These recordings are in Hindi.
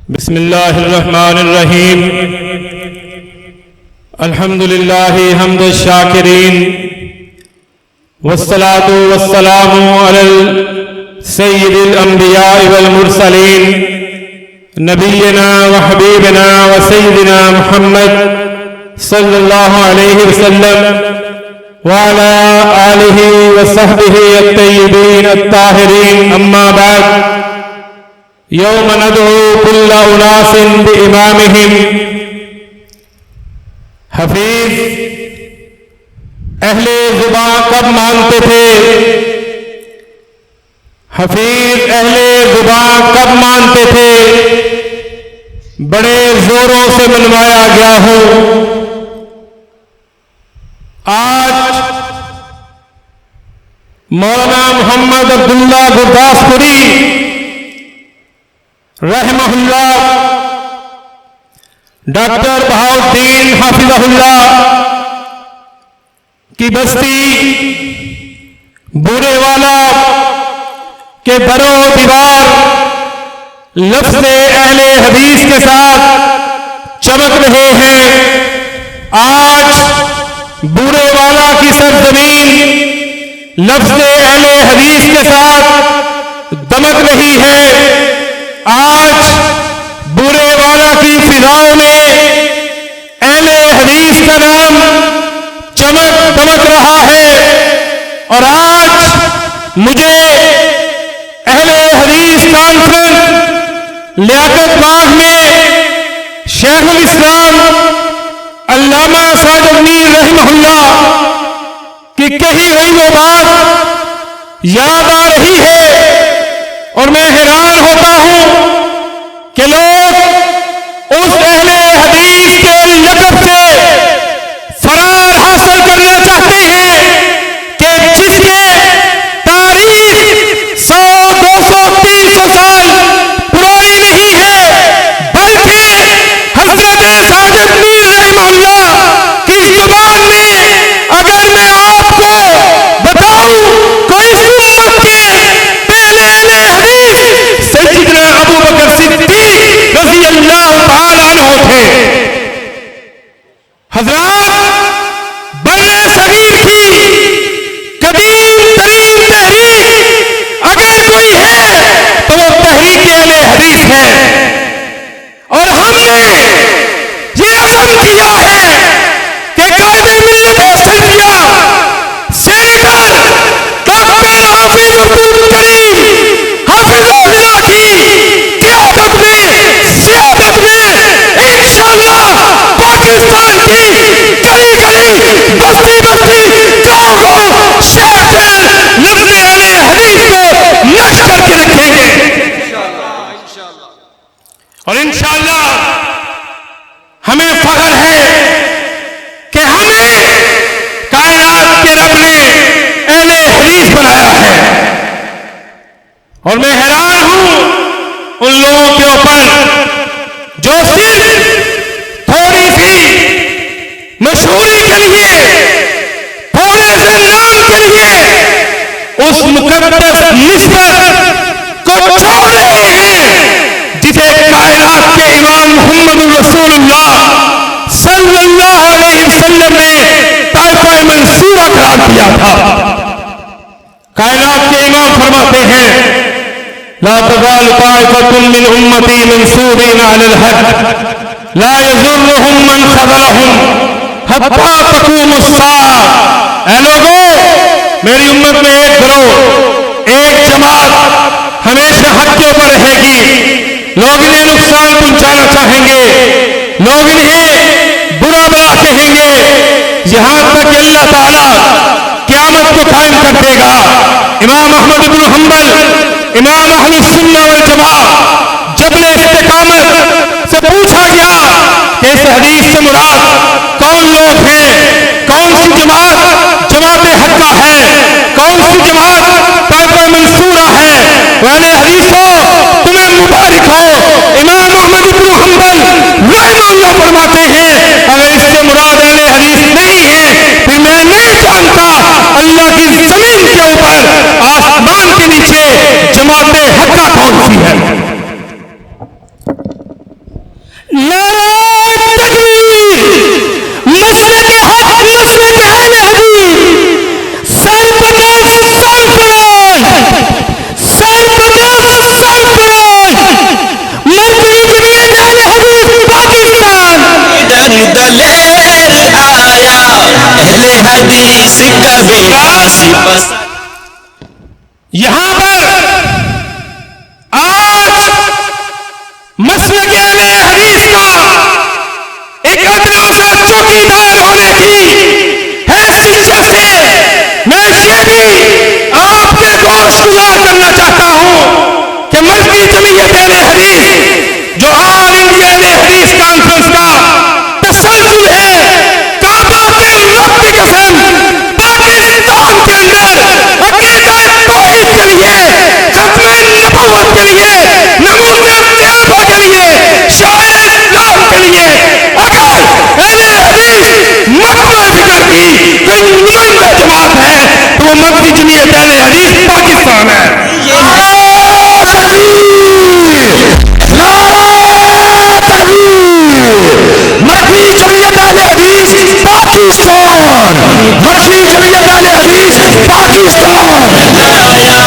बिस्मिल्लाहिर्रहमानिर्रहीम। अल्हम्दुलिल्लाहि हम्द शाकिरीन वस्सलातु वस्सलामु अलल सय्यिदिल अंबिया वल मुरसलीन नबियना व हबीबना व सय्यिदिना मुहम्मद सल्लल्लाहु अलैहि वसल्लम व अला आलिहि व सहबिहि अत्तय्यिबीन अत्ताहिरीन। अम्मा बाद, यौम नदउ कुल्ल उनासिन बिइमामिहिम। हफीज अहले ज़ुबां कब मानते थे? हफीज अहले ज़ुबां कब मानते थे? बड़े जोरों से मनवाया गया हूं। आज मौलाना मोहम्मद अब्दुल्ला गुरदासपुरी रहमहुल्लाह, डॉक्टर बहाउद्दीन हाफिज़हुल्लाह की बस्ती बूरेवाला के बरो दीवार लफ्ज़े अहले हदीस के साथ चमक रहे हैं। आज बूरेवाला की सरजमीन लफ्ज़े अहले हदीस के साथ दमक रही है। आज बूरेवाला की फिजाओं में अहले हदीस का नाम चमक दमक रहा है। और आज मुझे अहले हदीस कॉन्फ्रेंस लियाकत बाग में शेखुल इस्लाम अल्लामा सादिक मीर रहमहुल्लाह की कही हुई वो बात याद आ रही है और मैं हैरान होता हूं कि लोग उस अहले हदीस के लक़ब से फरार हासिल करना चाहते हैं कि जिसके तारीख 100, 200, 300 साल पुरानी नहीं है, बल्कि हज़रत सादिक मीर रहमहुल्लाह की ज़ुबान में अगर मैं आपको बताऊं कोई उम्मत के पहले अहले हदीस सैयदना अबू बकर सिद्दीक रज़ी अल्लाह तआला अन्हु थे। हज़रात, बर्रे सगीर की कदीम तरीन तहरीक अगर कोई है तो वो तहरीक अहले हदीस है। और हमने ये अज़म किया है कि कायदे मिल्लत हसनिया से लेकर डॉक्टर हाफिज़ुल करीम हाफिज़ुल्लाह की क़यादत में, सियादत में इंशाअल्लाह पाकिस्तान की गली गली, बस्ती बस्ती, गांव गांव शहर शहर लफ्ज़े अहले हदीस को नक्श करके रखेंगे और इंशाअल्लाह हमें फख्र है कि हमें कायनात के रब ने अहले हदीस बनाया है। और मैं हैरान हूं उन लोगों के ऊपर जो सिर्फ थोड़ी सी मशहूरी के लिए, थोड़े से नाम के लिए उस मुकद्दस निस्बत को छोड़ रहे हैं जिसे कायनात के इमाम मोहम्मद रसूलुल्लाह सल्लल्लाहु अलैहि वसल्लम ने ताइफा मंसूरा करार दिया था। कायनात के इमाम फरमाते हैं, ला तज़ालु ताइफतुन मिन उम्मती मंसूरीन अलल हक ला यज़ुर्रुहुम मन ख़ज़लहुम हत्ता तक़ूमुस्साअ। ऐ लोगों, मेरी उम्मत में एक गिरोह, एक जमात हमेशा हक के ऊपर रहेगी। लोग इन्हें नुकसान पहुंचाना चाहेंगे, लोग इन्हें बुरा भला कहेंगे, यहां तक कि अल्लाह ताला क़यामत को कायम कर देगा। इमाम अहमद इब्न हंबल, इमाम अहलुस सुन्नह वल जमाअह जबले इस्तिकामत से पूछा गया कि इस हदीस से मुराद कौन लोग हैं, कौन सी जमात जमात हक्का है, कौन सी जमात ताइफा मंसूरा है? अहले हदीस हो, तुम्हें मुबारक हो। इमाम अहमद इब्न हंबल रहमहुल्लाह फरमाते हैं, अगर इससे मुराद अहले हदीस नहीं है फिर मैं नहीं जानता अल्लाह की जमीन के ऊपर, आसमान के नीचे जमात हक्का कौन सी है। नारे तकबीर, मसलक हक, मसलक अहले हदीस, सरपरस्त सरफराज, सरपरस्त सरफराज, मर्कज़ी जमीयत अहले हदीस पाकिस्तान। इधर दलेर आया अहले हदीस का बेटा सिपस। यहां पर आज मसलक अहले हदीस का एक अदना सा चौकीदार होने की हैसियत से मैं ये भी आपके गोश गुजार करना चाहता हूं कि मर्कज़ी जमीयत अहले हदीस जो ऑल इंडिया अहले हदीस कॉन्फ्रेंस का तसल्सल है, काबा के रब की कसम पाकिस्तान के अंदर अकीदा तौहीद के लिए, खत्म नबूवत के लिए, नमूज़ क़ियामा के लिए, शायर इस्लाम के लिए अगर अहले हदीस मजमा जिक्र की कोई नुमाइंदा जमात है तो वो मर्कज़ी जमीयत अहले हदीस पाकिस्तान है। मर्कज़ी जमीयत अहले हदीस पाकिस्तान, मर्कज़ी जमीयत अहले हदीस पाकिस्तान। आया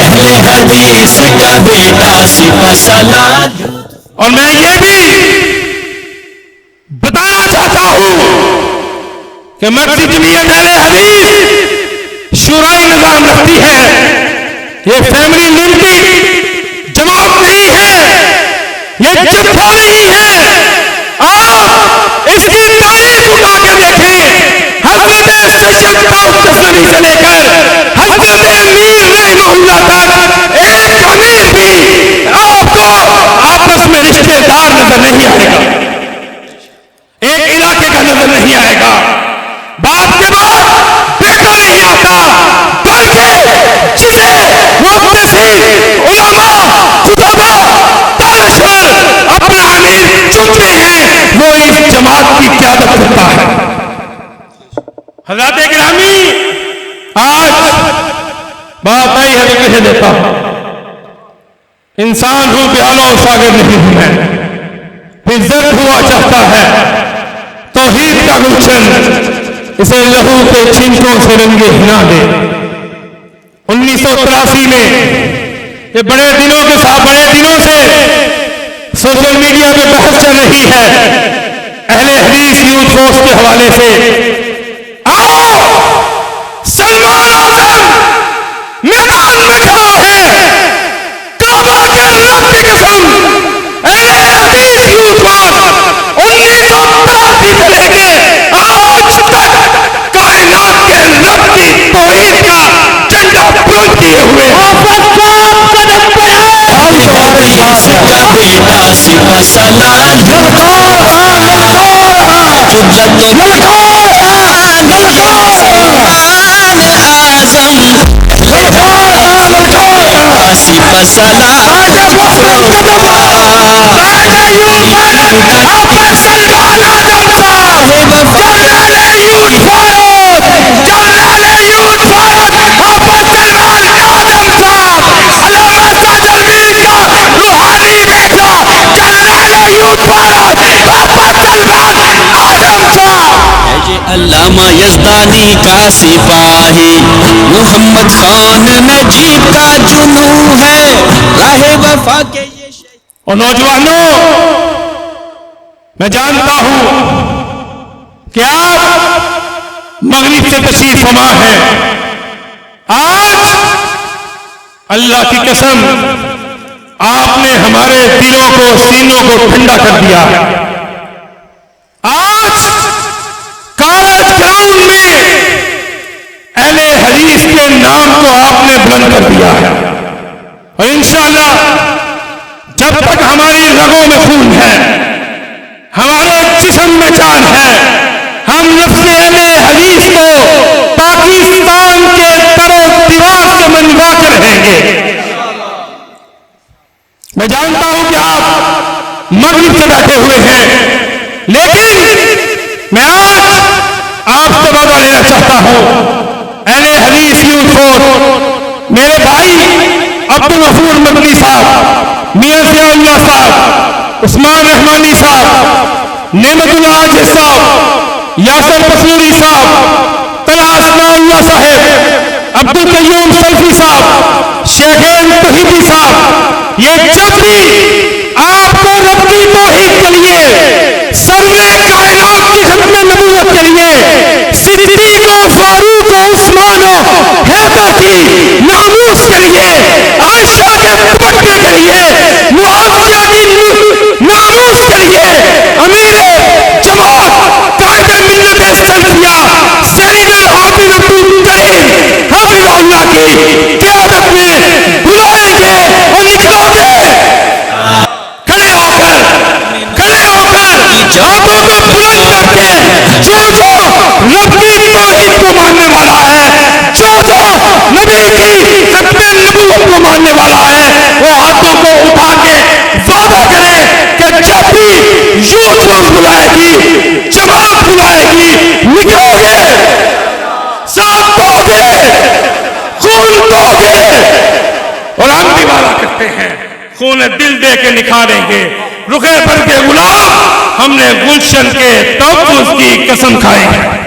अहले हदीस का बेटा सिपसलाद। और मैं ये भी बताना चाहता हूं कि मर्कज़ी जमीयत अहले हदीस शुराई निजाम रखती है, ये फैमिली मिलती जमात नहीं है, ये जत्था नहीं है। आप इसकी तारीख उठा के देखें, हजरत सैयद दाऊद दस्तगीरी से लेकर हजरत अमीर रहमहुल्लाह तक एक अमीर भी आपको आपस में रिश्तेदार नजर नहीं आएगा, एक इलाके का नजर नहीं आएगा, बाप के बाद बेटा नहीं आता, बल्कि जिसे मुहद्दिसीन, उलमा, खुतबा, दानिश्वर अपना अमीर चुनते हैं वो इस जमात की क़यादत करता है। हज़रात गिरामी, आज बात आई है तो कह देता हूं, इंसान हूं प्यालो सागर नहीं हूं मैं, इज्जत हुआ चाहता है तौहीद का गुलशन, इसे लहू के छिंकों से रंगे हिला दे। 1983 में ये बड़े दिनों के साथ, बड़े दिनों से सोशल मीडिया पे बहस चल रही है अहले हदीस यूथ फोर्स के हवाले से। आओ, सलमान आज़म मैदान में खड़ा है, काबा के रब की कसम अहले हदीस यूथ फोर्स 1983 से लेके आज तक कायनात के रब की तौहीद का झंडा बुलंद किए हुए हदीस का बेटा सिपसलाद। अल्लामा यज़दानी का सिपाही मोहम्मद खान नजीब का जुनू है, राहे वफा के ये। और नौजवानों, मैं जानता हूं कि आप मगरिब से तशरीफ फरमा है। आज अल्लाह की कसम आपने हमारे दिलों को, सीनों को ठंडा कर दिया है। आज कारज ग्राउंड में अहले हदीस के नाम को आपने बुलंद कर दिया है और इंशाअल्लाह जब तक हमारी रगों में खून है, हमारे जिस्म में जान है, हम लफ्ज़ अहले हदीस को पाकिस्तान के तरो दीवार से मनवा के रहेंगे। मैं जानता हूं कि आप मगरिब से बैठे हुए हैं, लेकिन मैं आज आपसे वादा लेना चाहता हूं, अहले हदीस यूथ फोर्स, मेरे भाई अब्दुल गफूर मदनी साहब, मियां ज़ियाउल्लाह साहब, उस्मान रहमानी साहब, नेमतुल्लाह आजिज साहब, यासर पसूरी साहब, तलहा अस्माउल्लाह साहब, अब्दुल कय्यूम सल्फी साहब, शेखैन तौहीदी साहब, ये जब भी आपको रब की तौहीद के लिए, सर्वे कायनात की खत्म नबूवत के लिए, सिद्दीक और फारूक और उस्मान और हैदर की नामूस के लिए, आयशा के दुपट्टे के लिए, मुआविया की नामूस के लिए, अमीर जमात कायदे मिल्लत सल्फिया सैयद आबिद अब्दुल करीम हफिज़हुल्लाह की क़यादत में बुलाएंगे और इकलौते खड़े होकर हाथों को बुलंद करके जो रब की तौहीद को मानने वाला है, जो नबी की खत्मे नबूवत को मानने वाला है, वो हाथों को उठा के वादा करे कि जब भी यूथ बुलाएगी, जमात बुलाएगी, निकलोगे, साथ दोगे, खून दोगे। और हम भी वादा करते हैं खून दिल दे के निखारेंगे, रुखे भर के गुलाब हमने गुलशन के तहफ़्फ़ुज़ की कसम खाई है।